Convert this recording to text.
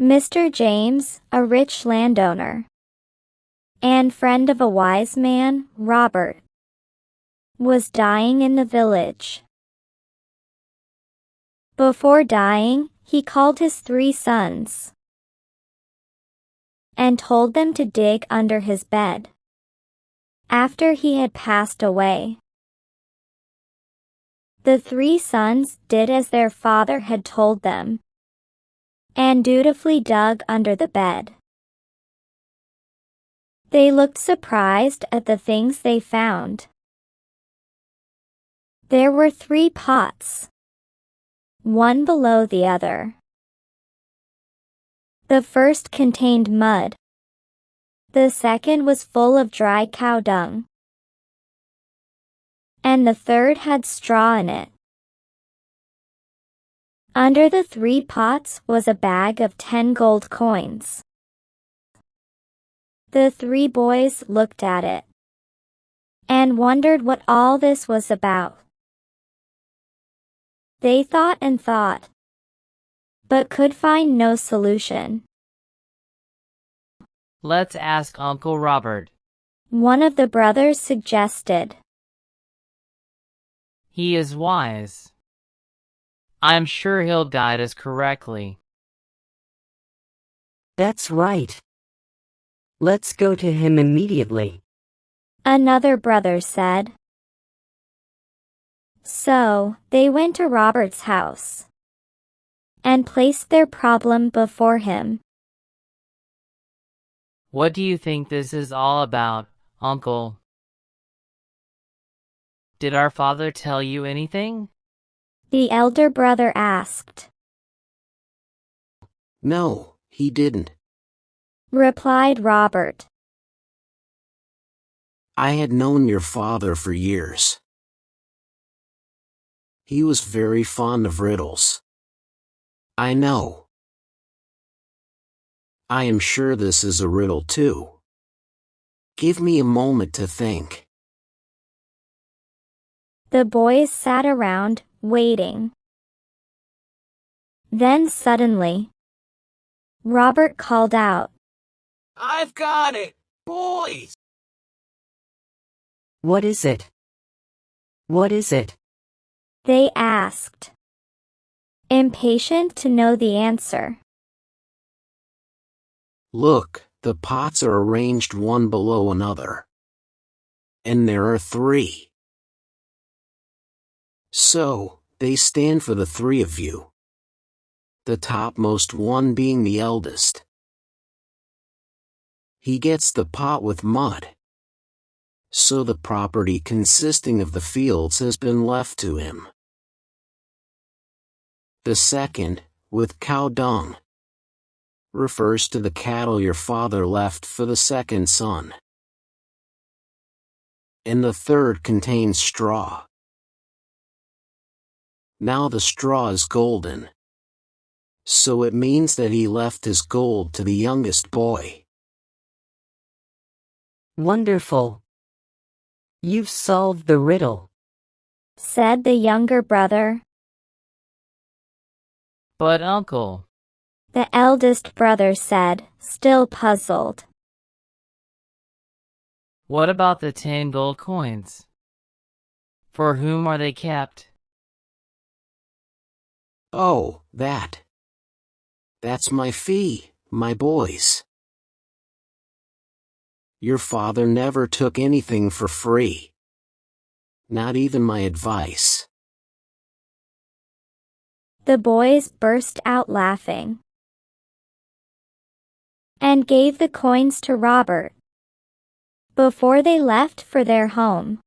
Mr. James, a rich landowner and friend of a wise man, Robert, was dying in the village. Before dying, he called his 3 sons and told them to dig under his bed after he had passed away. The 3 sons did as their father had told them and dutifully dug under the bed. They looked surprised at the things they found. There were 3 pots, one below the other. The first contained mud. The second was full of dry cow dung. And the third had straw in it. Under the 3 pots was a bag of 10 gold coins. The 3 boys looked at it and wondered what all this was about. They thought and thought, but could find no solution. "Let's ask Uncle Robert," one of the brothers suggested. "He is wise. I'm sure he'll guide us correctly." That's right. Let's go to him immediately, another brother said. So, they went to Robert's house and placed their problem before him. "What do you think this is all about, Uncle? Did our father tell you anything?" the elder brother asked. No, he didn't, replied Robert. I had known your father for years. He was very fond of riddles. I know. I am sure this is a riddle too. Give me a moment to think. The boys sat around, waiting. Then suddenly, Robert called out, I've got it, boys! What is it? What is it? They asked, impatient to know the answer. Look, the pots are arranged one below another. And there are 3. So, they stand for the 3 of you. The topmost one being the eldest. He gets the pot with mud. So the property consisting of the fields has been left to him. The second, with cow dung, refers to the cattle your father left for the second son. And the third contains straw. Now the straw is golden. So it means that he left his gold to the youngest boy. Wonderful. You've solved the riddle, said the younger brother. "But Uncle," the eldest brother said, still puzzled. "what about the 10 gold coins? For whom are they kept?" Oh, that's my fee, my boys. Your father never took anything for free. Not even my advice. The boys burst out laughing and gave the coins to Robert before they left for their home.